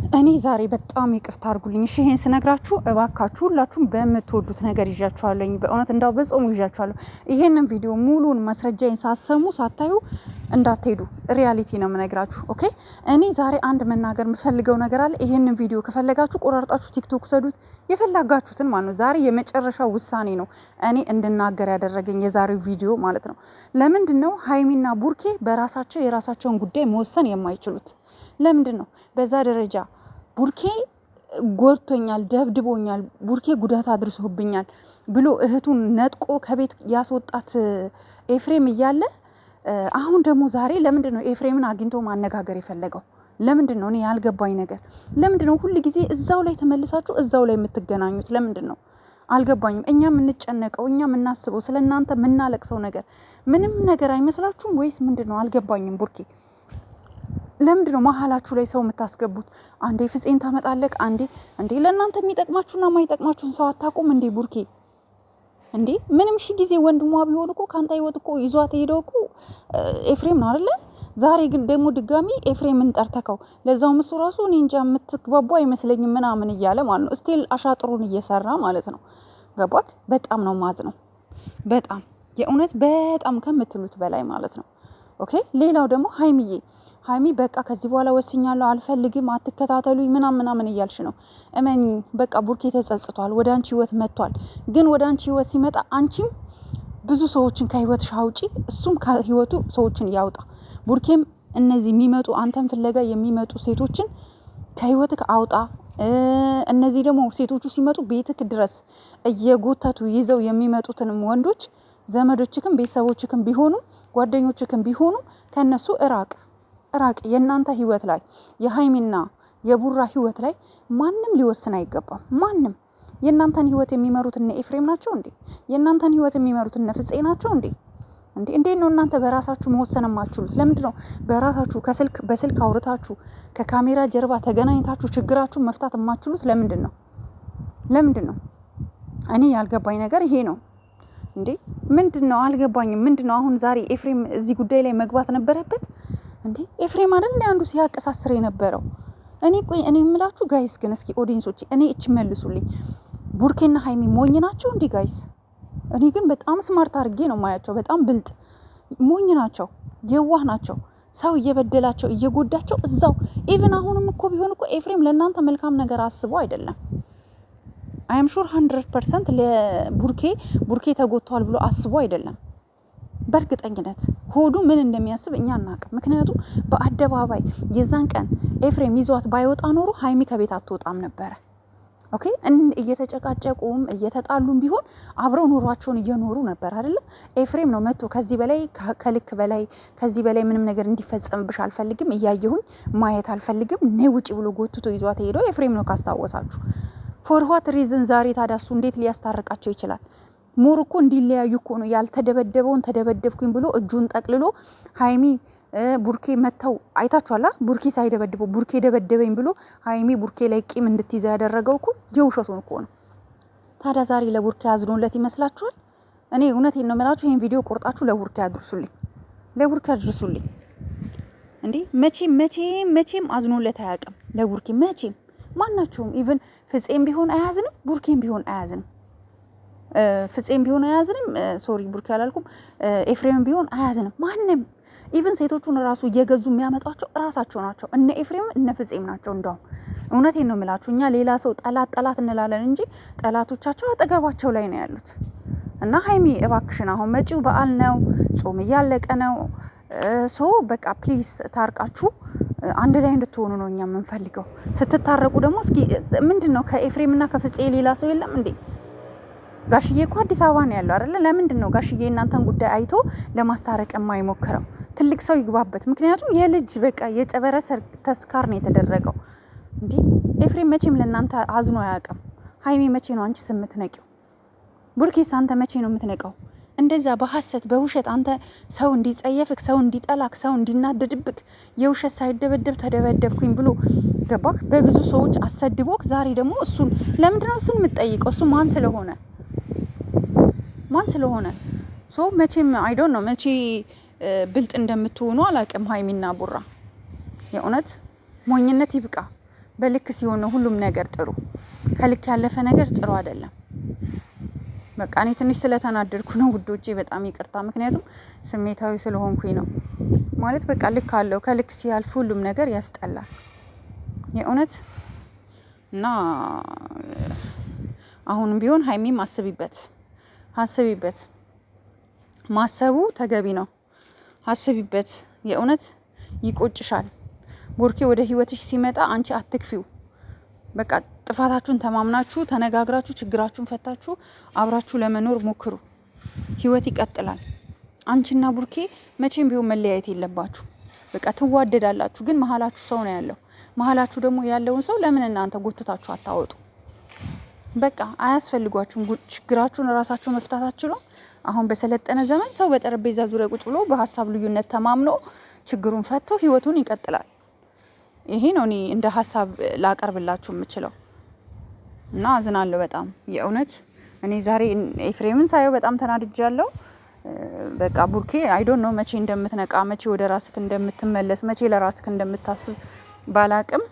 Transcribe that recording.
እኔ ዛሬ በጣም ይቅርታ አድርጉልኝ። እሺ ይሄን ስነግራችሁ እባካችሁ ሁላችሁም በምትወዱት ነገር ይዣችኋለሁ። በእውነት እንዳው በጾሙ ይዣችኋለሁ። ይሄንን ቪዲዮ ሙሉን ማስረጃዬን ሳሰሙ ሳታዩ እንዳትሄዱ። ሪያሊቲ ነው የምነግራችሁ። ኦኬ እኔ ዛሬ አንድ መናገር የምፈልገው ነገር አለ። ይሄንን ቪዲዮ ከፈለጋችሁ ቆራርጣችሁ ቲክቶክ ሰዱት፣ የፈለጋችሁትን ማለት ነው። ዛሬ የመጨረሻው ውሳኔ ነው እኔ እንድናገር ያደረገኝ የዛሬው ቪዲዮ ማለት ነው። ለምንድን ነው ሀይሚና ቡርኬ በራሳቸው የራሳቸውን ጉዳይ መወሰን የማይችሉት? ለምንድን ነው በዛ ደረጃ ቡርኬ ጎድቶኛል፣ ደብድቦኛል፣ ቡርኬ ጉዳት አድርሶብኛል ብሎ እህቱን ነጥቆ ከቤት ያስወጣት ኤፍሬም እያለ አሁን ደግሞ ዛሬ ለምንድን ነው ኤፍሬምን አግኝቶ ማነጋገር የፈለገው? ለምንድን ነው? እኔ ያልገባኝ ነገር ለምንድን ነው ሁሉ ጊዜ እዛው ላይ ተመልሳችሁ እዛው ላይ የምትገናኙት? ለምንድን ነው አልገባኝም። እኛ የምንጨነቀው እኛ የምናስበው ስለ እናንተ የምናለቅሰው ነገር ምንም ነገር አይመስላችሁም ወይስ ምንድን ነው? አልገባኝም። ቡርኬ ለምንድን ነው መሀላችሁ ላይ ሰው የምታስገቡት? አንዴ ፍፄን ታመጣለቅ፣ አንዴ ለእናንተ የሚጠቅማችሁና የማይጠቅማችሁን ሰው አታውቁም እንዴ? ቡርኬ እንዴ ምንም ሺ ጊዜ ወንድሟ ቢሆን እኮ ከአንተ ህይወት እኮ ይዟት ሄደው እኮ ኤፍሬም ነው አይደለ? ዛሬ ግን ደግሞ ድጋሚ ኤፍሬምን ጠርተከው፣ ለዛው እሱ ራሱ እኔ እንጃ የምትግባቡ አይመስለኝም ምናምን እያለ ማለት ነው። ስቲል አሻጥሩን እየሰራ ማለት ነው። ገባክ? በጣም ነው ማዝ ነው። በጣም የእውነት በጣም ከምትሉት በላይ ማለት ነው። ኦኬ ሌላው ደግሞ ሀይሚ በቃ ከዚህ በኋላ ወስኛለሁ፣ አልፈልግም፣ አትከታተሉኝ ምናምን እያልሽ ነው። እመኝ በቃ ቡርኬ ተጸጽቷል፣ ወደ አንቺ ህይወት መጥቷል። ግን ወደ አንቺ ህይወት ሲመጣ አንቺም ብዙ ሰዎችን ከህይወትሽ አውጪ፣ እሱም ከህይወቱ ሰዎችን ያውጣ። ቡርኬም እነዚህ የሚመጡ አንተን ፍለጋ የሚመጡ ሴቶችን ከህይወትክ አውጣ። እነዚህ ደግሞ ሴቶቹ ሲመጡ ቤትክ ድረስ እየጎተቱ ይዘው የሚመጡትንም ወንዶች ዘመዶችክም ቤተሰቦችክም ቢሆኑ ጓደኞችክም ቢሆኑ ከነሱ እራቅ። የእናንተ ህይወት ላይ የሀይሚና የቡራ ህይወት ላይ ማንም ሊወስን አይገባም። ማንም የእናንተን ህይወት የሚመሩት እነ ኤፍሬም ናቸው እንዴ? የእናንተን ህይወት የሚመሩት እነ ፍፄ ናቸው እንዴ? እንዴት ነው እናንተ በራሳችሁ መወሰን የማትችሉት? ለምንድን ነው በራሳችሁ በስልክ አውርታችሁ ከካሜራ ጀርባ ተገናኝታችሁ ችግራችሁን መፍታት የማትችሉት? ለምንድን ነው? እኔ ያልገባኝ ነገር ይሄ ነው። እንዴ ምንድን ነው አልገባኝም። ምንድን ነው አሁን ዛሬ ኤፍሬም እዚህ ጉዳይ ላይ መግባት ነበረበት እንዴ? ኤፍሬም አይደል እንደ አንዱ ሲያቀሳስር የነበረው? እኔ የምላችሁ ጋይስ ግን እስኪ ኦዲየንሶች እኔ እቺ መልሱልኝ። ቡርኬና ሀይሚ ሞኝ ናቸው እንዴ ጋይስ? እኔ ግን በጣም ስማርት አድርጌ ነው ማያቸው። በጣም ብልጥ ሞኝ ናቸው፣ የዋህ ናቸው። ሰው እየበደላቸው እየጎዳቸው እዛው ኢቭን አሁንም እኮ ቢሆን እኮ ኤፍሬም ለእናንተ መልካም ነገር አስቦ አይደለም። አይም ሹር 100% ለቡርኬ ተጎድቷል ብሎ አስቦ አይደለም። በእርግጠኝነት ሆዱ ምን እንደሚያስብ እኛ አናውቅም። ምክንያቱም በአደባባይ የዛን ቀን ኤፍሬም ይዟት ባይወጣ ኖሮ ሀይሚ ከቤት አትወጣም ነበረ። ኦኬ እየተጨቃጨቁም እየተጣሉም ቢሆን አብረው ኑሯቸውን እየኖሩ ነበር አይደለም። ኤፍሬም ነው መጥቶ ከዚህ በላይ ከልክ በላይ ከዚህ በላይ ምንም ነገር እንዲፈጸምብሽ አልፈልግም፣ እያየሁኝ ማየት አልፈልግም፣ ነይ ውጪ ብሎ ጎትቶ ይዟት ሄደው ኤፍሬም ነው ካስታወሳችሁ። ፎር ዋት ሪዝን ዛሬ ታዲያ እሱ እንዴት ሊያስታርቃቸው ይችላል? ሞር እኮ እንዲለያዩ እኮ ነው። ያልተደበደበውን ተደበደብኩኝ ብሎ እጁን ጠቅልሎ ሀይሚ ቡርኬ መተው አይታችኋላ። ቡርኬ ሳይደበድበው ቡርኬ ደበደበኝ ብሎ ሀይሚ ቡርኬ ላይ ቂም እንድትይዛ ያደረገው እኮ የውሸቱን እኮ ነው። ታዲያ ዛሬ ለቡርኬ አዝኖለት ይመስላችኋል? እኔ እውነቴን ነው የምላችሁ። ይሄን ቪዲዮ ቆርጣችሁ ለቡርኬ አድርሱልኝ። እንዴ መቼም አዝኖለት አያውቅም ለቡርኬ መቼም። ማናቸውም ኢቭን ፍፄም ቢሆን አያዝንም፣ ቡርኬም ቢሆን አያዝንም። ሶሪ ቡርኬ አላልኩም። ኤፍሬም ቢሆን አያዝንም ማንም። ኢቭን ሴቶቹን ራሱ እየገዙ የሚያመጧቸው ራሳቸው ናቸው። እነ ኤፍሬም እነ ፍፄም ናቸው። እንደውም እውነቴን ነው የምላችሁ። እኛ ሌላ ሰው ጠላት እንላለን እንጂ ጠላቶቻቸው አጠገባቸው ላይ ነው ያሉት። እና ሀይሚ እባክሽን አሁን መጪው በዓል ነው፣ ጾም እያለቀ ነው። በቃ ፕሊዝ ታርቃችሁ አንድ ላይ እንድትሆኑ ነው እኛ የምንፈልገው። ስትታረቁ ደግሞ እስኪ ምንድን ነው ከኤፍሬምና ከፍፄ ሌላ ሰው የለም እንዴ? ጋሽዬ እኮ አዲስ አበባ ነው ያለው አይደለ? ለምንድን ነው ጋሽዬ እናንተን ጉዳይ አይቶ ለማስታረቅ የማይሞክረው? ትልቅ ሰው ይግባበት። ምክንያቱም የልጅ በቃ የጨበረ ተስካር ነው የተደረገው። እንዴ ኤፍሬም መቼም ለእናንተ አዝኖ አያውቅም። ሀይሚ መቼ ነው አንቺ የምትነቂው? ቡርኬስ አንተ መቼ ነው የምትነቀው? እንደዛ በሐሰት በውሸት አንተ ሰው እንዲጸየፍክ፣ ሰው እንዲጠላክ፣ ሰው እንዲናደድብክ የውሸት ሳይደበደብ ተደበደብኩኝ ብሎ ገባክ በብዙ ሰዎች አሰድቦክ፣ ዛሬ ደግሞ እሱን ለምንድነው እሱን የምትጠይቀው? እሱ ማን ስለሆነ መቼም አይዶን ነው መቼ ብልጥ እንደምትሆኑ አላውቅም። ሀይሚና ቡራ የእውነት ሞኝነት ይብቃ። በልክ ሲሆን ነው ሁሉም ነገር ጥሩ። ከልክ ያለፈ ነገር ጥሩ አይደለም። በቃ እኔ ትንሽ ስለተናደድኩ ነው ውዶቼ፣ በጣም ይቅርታ። ምክንያቱም ስሜታዊ ስለሆንኩኝ ነው። ማለት በቃ ልክ አለው። ከልክ ሲያልፍ ሁሉም ነገር ያስጠላል የእውነት። እና አሁንም ቢሆን ሀይሚም አስቢበት። ማሰቡ ተገቢ ነው። አስቢበት የእውነት ይቆጭሻል። ቡርኬ ወደ ህይወትሽ ሲመጣ አንቺ አትክፊው። በቃ ጥፋታችሁን ተማምናችሁ ተነጋግራችሁ ችግራችሁን ፈታችሁ አብራችሁ ለመኖር ሞክሩ። ህይወት ይቀጥላል። አንቺና ቡርኬ መቼም ቢሆን መለያየት የለባችሁ። በቃ ትዋደዳላችሁ፣ ግን መሀላችሁ ሰው ነው ያለው። መሀላችሁ ደግሞ ያለውን ሰው ለምን እናንተ ጎትታችሁ አታወጡ? በቃ አያስፈልጓችሁም። ችግራችሁን ራሳችሁ መፍታታችሁ ነው። አሁን በሰለጠነ ዘመን ሰው በጠረጴዛ ዙሪያ ቁጭ ብሎ በሀሳብ ልዩነት ተማምኖ ችግሩን ፈቶ ህይወቱን ይቀጥላል። ይሄ ነው እኔ እንደ ሀሳብ ላቀርብላችሁ የምችለው። እና አዝናለሁ በጣም የእውነት። እኔ ዛሬ ኤፍሬምን ሳየው በጣም ተናድጃለሁ። በቃ ቡርኬ አይ ዶንት ኖ መቼ እንደምትነቃ፣ መቼ ወደ ራስክ እንደምትመለስ፣ መቼ ለራስክ እንደምታስብ ባላቅም